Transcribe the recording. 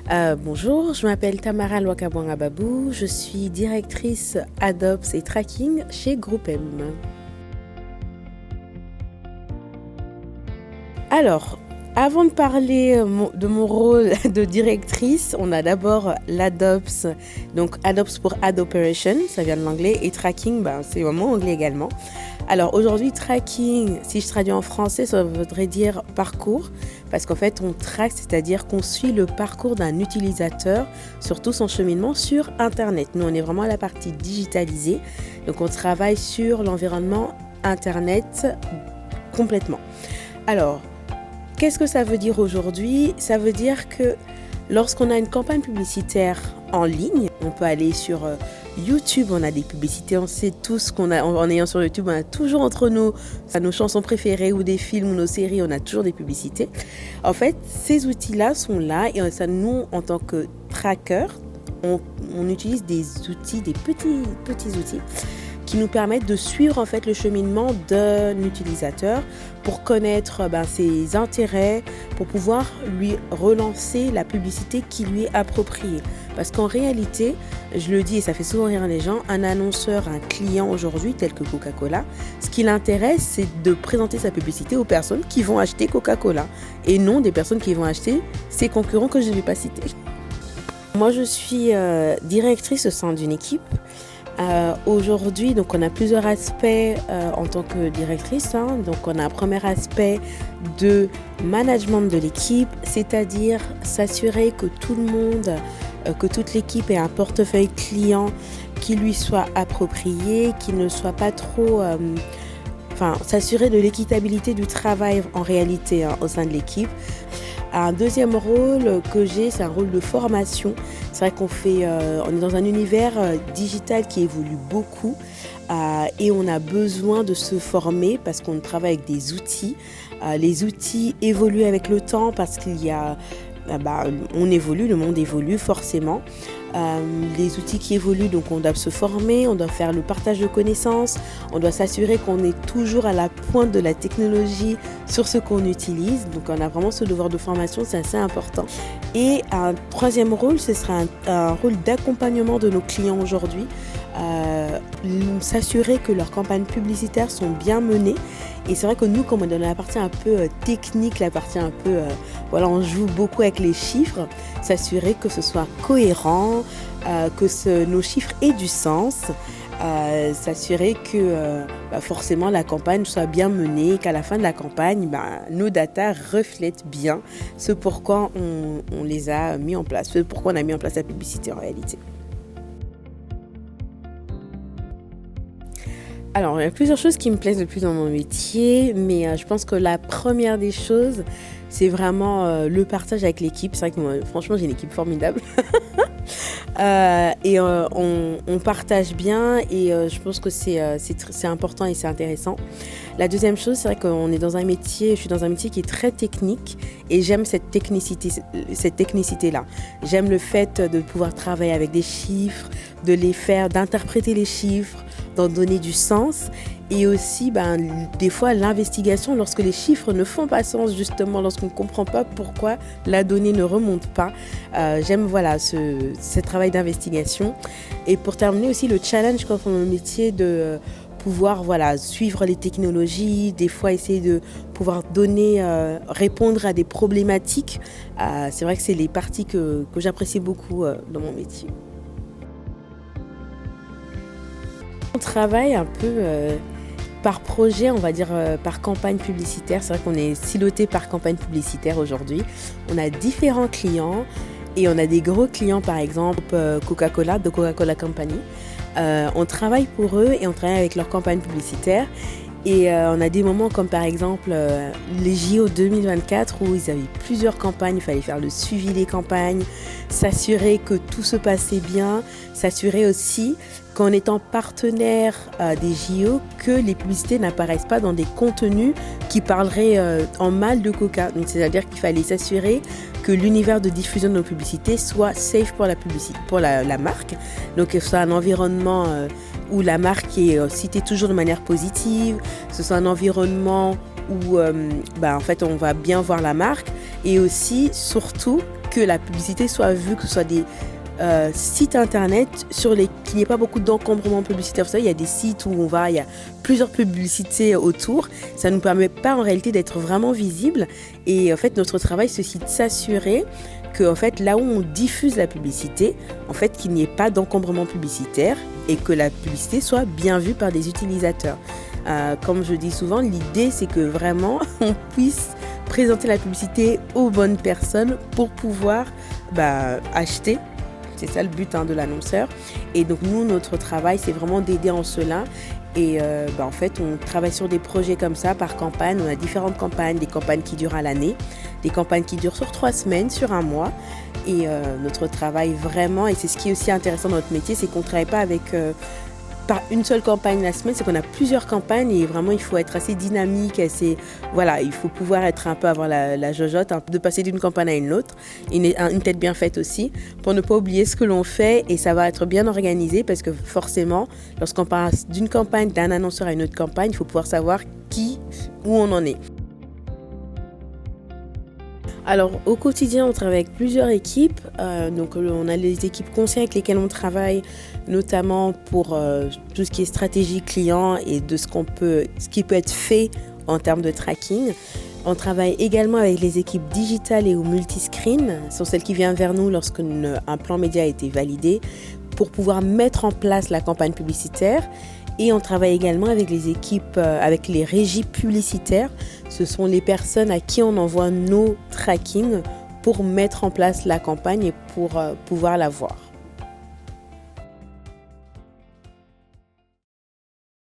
Bonjour, je m'appelle Tamara Lwakabwanga-Babou, je suis directrice AdOps et Tracking chez Groupe M. Alors, avant de parler de mon rôle de directrice, on a d'abord l'AdOps, donc AdOps pour Ad Operation, ça vient de l'anglais, et Tracking, c'est vraiment anglais également. Alors aujourd'hui, tracking, si je traduis en français, ça voudrait dire parcours, parce qu'en fait, on traque, c'est-à-dire qu'on suit le parcours d'un utilisateur sur tout son cheminement sur Internet. Nous, on est vraiment à la partie digitalisée, donc on travaille sur l'environnement Internet complètement. Alors, qu'est-ce que ça veut dire aujourd'hui ? Ça veut dire que lorsqu'on a une campagne publicitaire en ligne, on peut aller sur YouTube, on a des publicités, on sait tous qu'en ayant sur YouTube, on a toujours entre nous nos chansons préférées ou des films ou nos séries, on a toujours des publicités. En fait, ces outils-là sont là et ça, nous, en tant que tracker, on utilise des outils, des petits outils qui nous permettent de suivre en fait le cheminement d'un utilisateur pour connaître ses intérêts, pour pouvoir lui relancer la publicité qui lui est appropriée. Parce qu'en réalité, je le dis et ça fait souvent rire les gens, un annonceur, un client aujourd'hui tel que Coca-Cola, ce qui l'intéresse, c'est de présenter sa publicité aux personnes qui vont acheter Coca-Cola et non des personnes qui vont acheter ses concurrents que je ne vais pas citer. Moi, je suis directrice au sein d'une équipe. Aujourd'hui, donc on a plusieurs aspects en tant que directrice. Donc on a un premier aspect de management de l'équipe, c'est-à-dire s'assurer que tout le monde, que toute l'équipe ait un portefeuille client qui lui soit approprié, qui ne soit pas trop... s'assurer de l'équitabilité du travail en réalité au sein de l'équipe. Un deuxième rôle que j'ai, c'est un rôle de formation. C'est vrai on est dans un univers digital qui évolue beaucoup et on a besoin de se former parce qu'on travaille avec des outils. Les outils évoluent avec le temps parce on évolue, le monde évolue forcément. Les outils qui évoluent, donc on doit se former, on doit faire le partage de connaissances, on doit s'assurer qu'on est toujours à la pointe de la technologie sur ce qu'on utilise. Donc on a vraiment ce devoir de formation, c'est assez important. Et un troisième rôle, ce sera un rôle d'accompagnement de nos clients aujourd'hui. S'assurer que leurs campagnes publicitaires sont bien menées. Et c'est vrai que nous, comme on est dans la partie un peu technique, la partie un peu, on joue beaucoup avec les chiffres, s'assurer que ce soit cohérent, que nos chiffres aient du sens, s'assurer que forcément la campagne soit bien menée, qu'à la fin de la campagne, nos datas reflètent bien ce pourquoi on les a mis en place, ce pourquoi on a mis en place la publicité en réalité. Alors, il y a plusieurs choses qui me plaisent le plus dans mon métier, mais je pense que la première des choses, c'est vraiment le partage avec l'équipe. C'est vrai que moi, franchement, j'ai une équipe formidable. On partage bien et je pense que c'est important et c'est intéressant. La deuxième chose, c'est vrai que je suis dans un métier qui est très technique et j'aime cette technicité-là. J'aime le fait de pouvoir travailler avec des chiffres, d'interpréter les chiffres, d'en donner du sens et aussi des fois l'investigation lorsque les chiffres ne font pas sens, justement lorsqu'on ne comprend pas pourquoi la donnée ne remonte pas. J'aime ce travail d'investigation et pour terminer aussi le challenge quand on est au métier de pouvoir suivre les technologies, des fois essayer de pouvoir répondre à des problématiques. C'est vrai que c'est les parties que j'apprécie beaucoup dans mon métier. On travaille un peu par projet, on va dire par campagne publicitaire. C'est vrai qu'on est siloté par campagne publicitaire aujourd'hui. On a différents clients et on a des gros clients, par exemple Coca-Cola, de Coca-Cola Company. On travaille pour eux et on travaille avec leur campagne publicitaire. Et on a des moments comme par exemple les JO 2024 où ils avaient plusieurs campagnes, il fallait faire le suivi des campagnes, s'assurer que tout se passait bien, s'assurer aussi qu'en étant partenaire des JO, que les publicités n'apparaissent pas dans des contenus qui parleraient en mal de Coca. Donc c'est-à-dire qu'il fallait s'assurer que l'univers de diffusion de nos publicités soit safe pour la marque, donc que ce soit un environnement où la marque est citée toujours de manière positive, ce soit un environnement où en fait on va bien voir la marque et aussi surtout que la publicité soit vue, que ce soit des sites internet qu'il n'y ait pas beaucoup d'encombrement publicitaire. Vous savez, il y a des sites où il y a plusieurs publicités autour. Ça ne nous permet pas en réalité d'être vraiment visible. Et en fait, notre travail, c'est aussi de s'assurer que en fait, là où on diffuse la publicité, en fait, qu'il n'y ait pas d'encombrement publicitaire et que la publicité soit bien vue par des utilisateurs. Comme je dis souvent, l'idée, c'est que vraiment, on puisse présenter la publicité aux bonnes personnes pour pouvoir acheter. C'est ça le but de l'annonceur. Et donc nous, notre travail, c'est vraiment d'aider en cela. Et en fait, on travaille sur des projets comme ça par campagne. On a différentes campagnes, des campagnes qui durent à l'année, des campagnes qui durent sur 3 semaines, sur 1 mois. Et notre travail vraiment, et c'est ce qui est aussi intéressant dans notre métier, c'est qu'on ne travaille pas avec par une seule campagne la semaine, c'est qu'on a plusieurs campagnes et vraiment il faut être assez dynamique, il faut pouvoir avoir la jojote, de passer d'une campagne à une autre, une tête bien faite aussi, pour ne pas oublier ce que l'on fait et ça va être bien organisé parce que forcément, lorsqu'on passe d'une campagne, d'un annonceur à une autre campagne, il faut pouvoir savoir où on en est. Alors au quotidien, on travaille avec plusieurs équipes. Donc on a les équipes conseils avec lesquelles on travaille, notamment pour tout ce qui est stratégie client et de ce qui peut être fait en termes de tracking. On travaille également avec les équipes digitales et ou multiscreen, ce sont celles qui viennent vers nous lorsqu'un plan média a été validé pour pouvoir mettre en place la campagne publicitaire. Et on travaille également avec les équipes, avec les régies publicitaires. Ce sont les personnes à qui on envoie nos trackings pour mettre en place la campagne et pour pouvoir la voir.